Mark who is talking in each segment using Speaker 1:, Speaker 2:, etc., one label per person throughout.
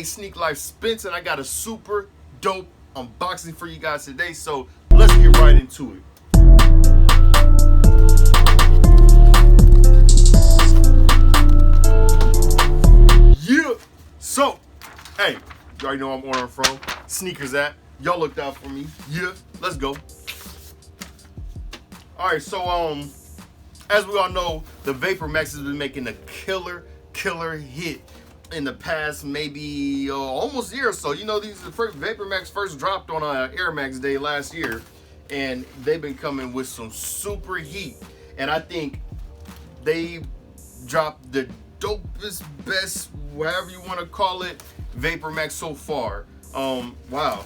Speaker 1: Sneak Life Spence, and I got a super dope unboxing for you guys today. So let's get right into it. Yeah. So, hey, you already know I'm ordering from Sneakers app. Y'all looked out for me. Yeah. Let's go. All right. So as we all know, the Vapormax has been making a killer hit in the past maybe almost a year or so. You know, these Vapormax first dropped on Air Max Day last year, and they've been coming with some super heat. And I think they dropped the dopest, best, whatever you want to call it, Vapormax so far. Wow.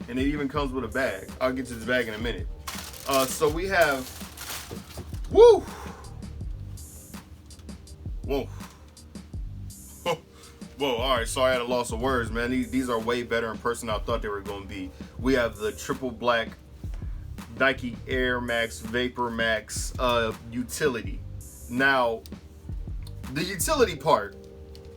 Speaker 1: And it even comes with a bag. I'll get to this bag in a minute. So we have, woo! Whoa. Whoa, all right, sorry I had a loss of words, man. These are way better in person than I thought they were going to be. We have the triple black Nike Air Max Vapormax utility. Now, the utility part,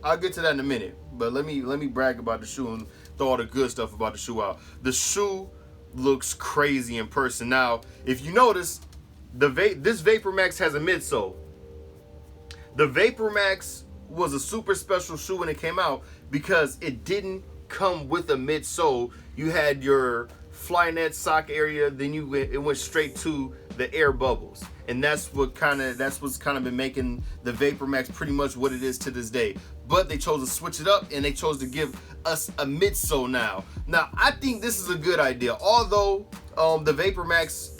Speaker 1: I'll get to that in a minute, but let me brag about the shoe and throw all the good stuff about the shoe out. The shoe looks crazy in person. Now, if you notice, this Vapormax has a midsole. The Vapormax was a super special shoe when it came out because it didn't come with a midsole. You had your Flyknit sock area, then it went straight to the air bubbles, and that's what's kind of been making the Vapormax pretty much what it is to this day. But they chose to switch it up, and they chose to give us a midsole now. Now I think this is a good idea, although the Vapormax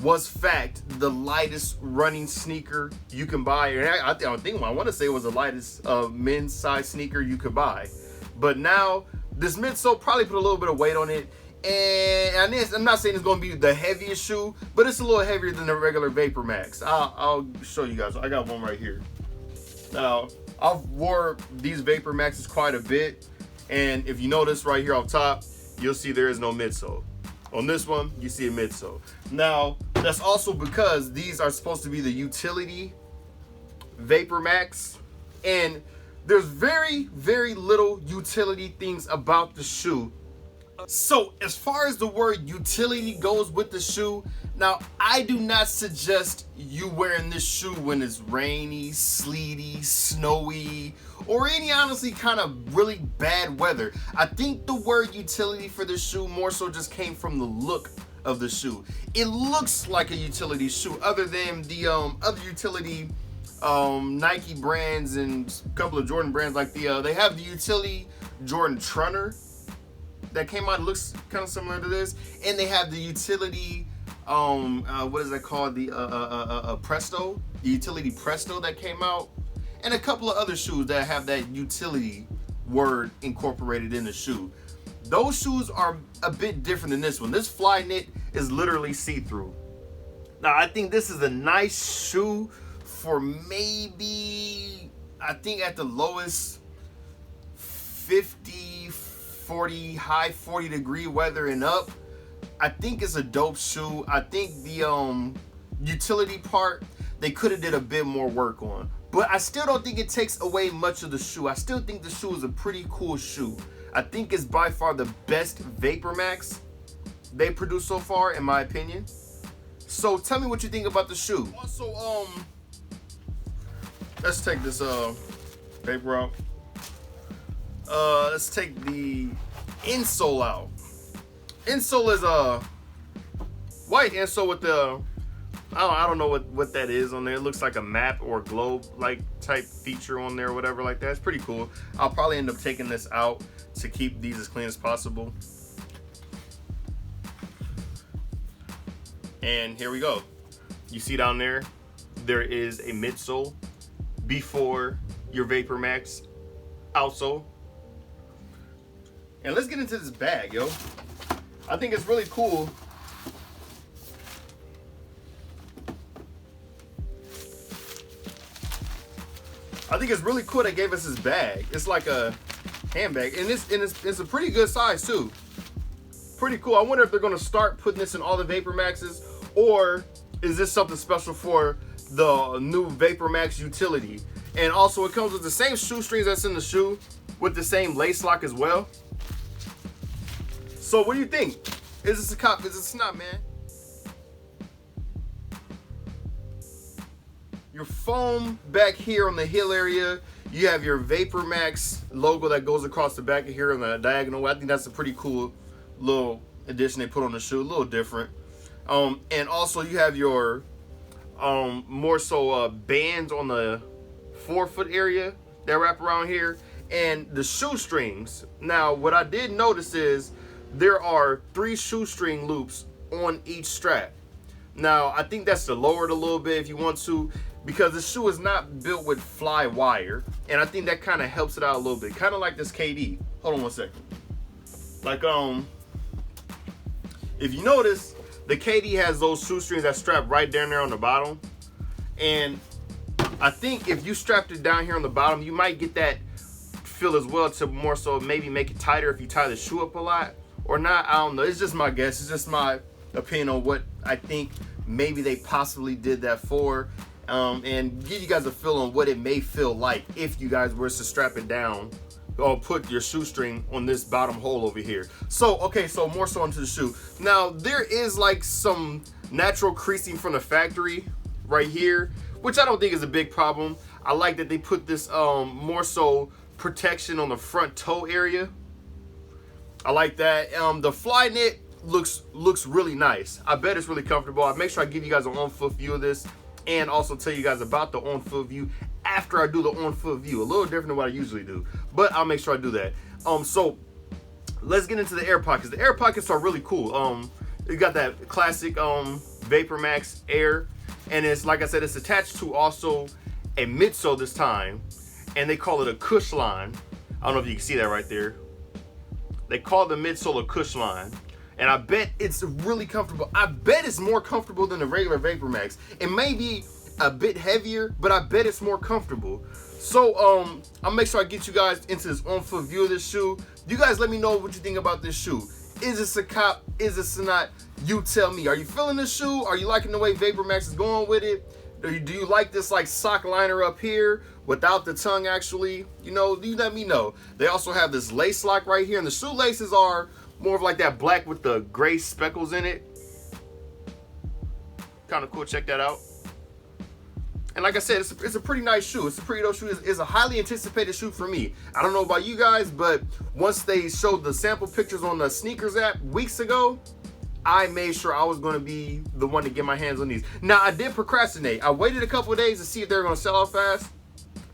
Speaker 1: was fact the lightest running sneaker you can buy. And I want to say it was the lightest men's size sneaker you could buy. But now this midsole probably put a little bit of weight on it. And I'm not saying it's going to be the heaviest shoe, but it's a little heavier than the regular Vapormax. I'll show you guys. I got one right here. Now, I've wore these Vapormaxes quite a bit. And if you notice right here on top, you'll see there is no midsole. On this one, you see a midsole. Now, that's also because these are supposed to be the utility Vapormax, and there's very little utility things about the shoe. So, as far as the word utility goes with the shoe, now I do not suggest you wearing this shoe when it's rainy, sleety, snowy, or any honestly kind of really bad weather. I think the word utility for this shoe more so just came from the look of the shoe. It looks like a utility shoe, other than the other utility Nike brands and a couple of Jordan brands, like they have the utility Jordan Trunner that came out. It looks kind of similar to this, and they have the utility what is that called, the Presto, the utility Presto that came out, and a couple of other shoes that have that utility word incorporated in the shoe. Those shoes are a bit different than this one. This Flyknit is literally see-through. Now, I think this is a nice shoe for maybe, I think at the lowest 50, 40, high 40 degree weather and up. I think it's a dope shoe. I think the utility part, they could have did a bit more work on. But I still don't think it takes away much of the shoe. I still think the shoe is a pretty cool shoe. I think it's by far the best Vapormax they produced so far, in my opinion. So tell me what you think about the shoe. Also, let's take this paper out. Let's take the insole out. Insole is a white insole with the, I don't know what that is on there. It looks like a map or a globe like type feature on there or whatever like that. It's pretty cool. I'll probably end up taking this out to keep these as clean as possible. And here we go. You see down there is a midsole before your Vapormax outsole. And let's get into this bag, yo. I think it's really cool. I think it's really cool they gave us this bag. It's like a handbag, and it's a pretty good size too. Pretty cool. I wonder if they're gonna start putting this in all the Vapormaxes, or is this something special for the new Vapormax utility? And also, it comes with the same shoestrings that's in the shoe. with the same lace lock as well. So what do you think? Is this a cop? Is this not, man? Your foam back here on the heel area. You have your Vapormax logo that goes across the back of here on the diagonal. I think that's a pretty cool little addition they put on the shoe. A little different. And also you have your more so bands on the forefoot area that wrap around here, and the shoestrings. Now what I did notice is there are 3 shoestring loops on each strap. Now I think that's to lower it a little bit if you want to, because the shoe is not built with fly wire, and I think that kind of helps it out a little bit, kind of like this KD. Hold on one second. Like if you notice, the KD has those shoestrings that strap right down there on the bottom, and I think if you strapped it down here on the bottom, you might get that feel as well, to more so maybe make it tighter if you tie the shoe up a lot or not. I don't know. It's just my guess. It's just my opinion on what I think maybe they possibly did that for, and give you guys a feel on what it may feel like if you guys were to strap it down or put your shoestring on this bottom hole over here. So okay, so more so into the shoe. Now there is like some natural creasing from the factory right here, which I don't think is a big problem. I like that they put this more so protection on the front toe area. I like that. The fly knit looks really nice. I bet it's really comfortable. I'll make sure I give you guys an on-foot view of this, and also tell you guys about the on-foot view after I do the on-foot view. A little different than what I usually do, but I'll make sure I do that. So let's get into the air pockets. The air pockets are really cool. You got that classic Vapormax Air, and it's, like I said, it's attached to also a midsole this time, and they call it a cush line. I don't know if you can see that right there. They call the midsole a cush line, and I bet it's really comfortable. I bet it's more comfortable than the regular Vapormax. It may be a bit heavier, but I bet it's more comfortable. So I'll make sure I get you guys into this on-foot view of this shoe. You guys let me know what you think about this shoe. Is this a cop? Is this not? You tell me. Are you feeling this shoe? Are you liking the way Vapormax is going with it? Do you like this like sock liner up here without the tongue actually? You know, you let me know. They also have this lace lock right here, and the shoelaces are more of like that black with the gray speckles in it. Kind of cool. Check that out. And like I said, it's a pretty nice shoe. It's a pretty dope shoe. It's a highly anticipated shoe for me. I don't know about you guys, but once they showed the sample pictures on the sneakers app weeks ago, I made sure I was going to be the one to get my hands on these. Now, I did procrastinate. I waited a couple of days to see if they were going to sell out fast.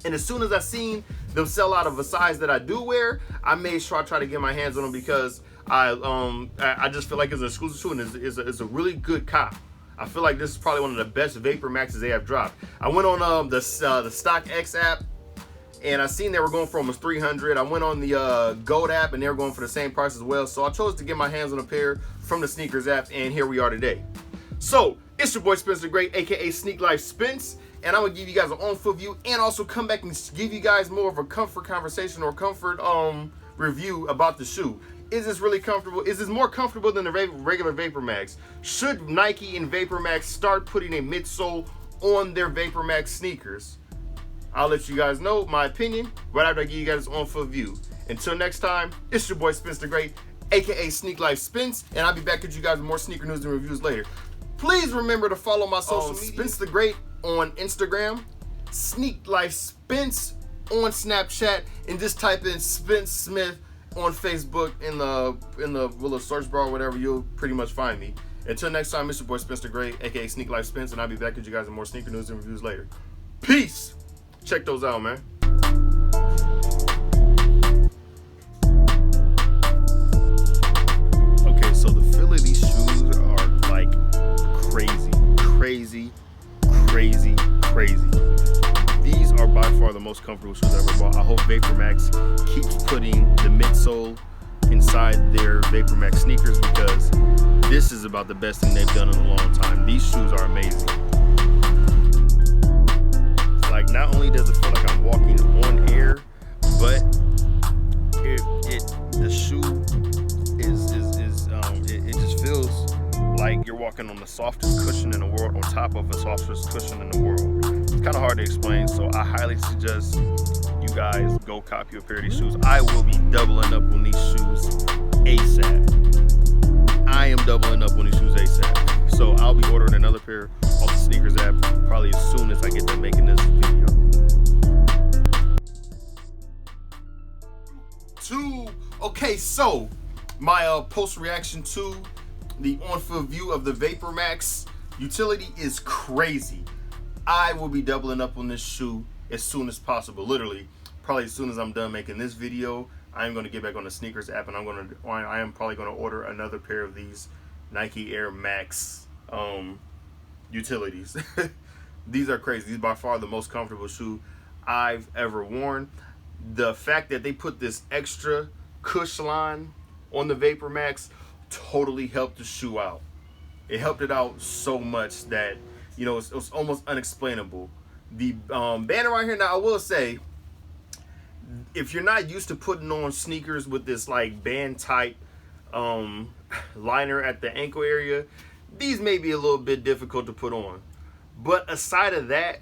Speaker 1: And as soon as I seen them sell out of a size that I do wear, I made sure I try to get my hands on them, because I just feel like it's an exclusive shoe, and it's a really good cop. I feel like this is probably one of the best Vapormaxes they have dropped. I went on the StockX app, and I seen they were going for almost $300. I went on the Gold app, and they were going for the same price as well. So I chose to get my hands on a pair from the sneakers app, and here we are today. So it's your boy Spencer Great, aka Sneak Life Spence, and I'm gonna give you guys an on-foot view, and also come back and give you guys more of a comfort conversation or comfort review about the shoe. Is this really comfortable? Is this more comfortable than the regular Vapormax? Should Nike and Vapormax start putting a midsole on their Vapormax sneakers? I'll let you guys know my opinion right after I give you guys an on-foot view. Until next time, it's your boy Spence the Great, aka Sneak Life Spence, and I'll be back with you guys with more sneaker news and reviews later. Please remember to follow my social media, Spence the Great on Instagram, Sneak Life Spence on Snapchat, and just type in Spence Smith on Facebook in the little search bar or whatever. You'll pretty much find me. Until next time, it's your boy Spence the Great, aka Sneak Life Spence, and I'll be back with you guys with more sneaker news and reviews later. Peace. Check those out, man. Okay, so the feel of these shoes are like crazy. These are by far the most comfortable shoes I've ever bought. I hope Vapormax keeps putting the midsole inside their Vapormax sneakers, because this is about the best thing they've done in a long time. These shoes are amazing. Like, not only does it feel like I'm walking on air, but the shoe it just feels like you're walking on the softest cushion in the world on top of the softest cushion in the world. It's kind of hard to explain, so I highly suggest you you guys go copy a pair of these shoes. I will be doubling up on these shoes ASAP. I am doubling up on these shoes ASAP. So I'll be ordering another pair off the sneakers app probably as soon as I get done making this video. Okay, so my post reaction to the on-foot view of the Vapormax utility is crazy. I will be doubling up on this shoe as soon as possible. Literally, probably as soon as I'm done making this video, I am going to get back on the sneakers app and I am probably going to order another pair of these Nike Air Max utilities. These are crazy. These are by far the most comfortable shoe I've ever worn. The fact that they put this extra cush line on the Vapormax totally helped the shoe out. It helped it out so much that, you know, it was almost unexplainable. The band around here, now I will say, if you're not used to putting on sneakers with this like band type liner at the ankle area, these may be a little bit difficult to put on. But aside of that,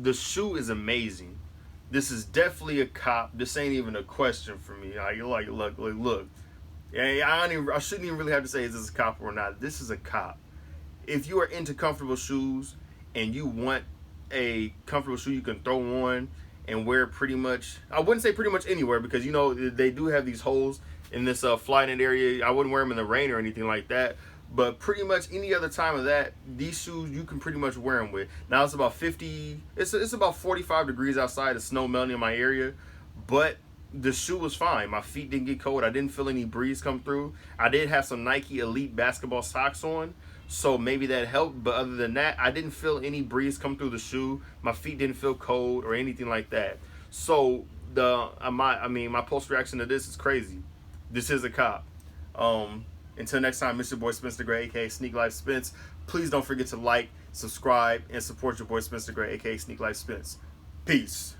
Speaker 1: the shoe is amazing. This is definitely a cop. This ain't even a question for me. Look. I shouldn't even really have to say is this a cop or not. This is a cop. If you are into comfortable shoes and you want a comfortable shoe you can throw on and wear pretty much, I wouldn't say pretty much anywhere, because you know they do have these holes in this fly net area. I wouldn't wear them in the rain or anything like that. But pretty much any other time of that, these shoes you can pretty much wear them with. Now it's about 50, it's about 45 degrees outside. It's snow melting in my area, but the shoe was fine. My feet didn't get cold. I didn't feel any breeze come through. I did have some Nike Elite basketball socks on, so maybe that helped. But other than that, I didn't feel any breeze come through the shoe. My feet didn't feel cold or anything like that. So my post reaction to this is crazy. This is a cop. Until next time, it's your boy Spencer Gray, aka Sneak Life Spence. Please don't forget to like, subscribe, and support your boy Spencer Gray, aka Sneak Life Spence. Peace.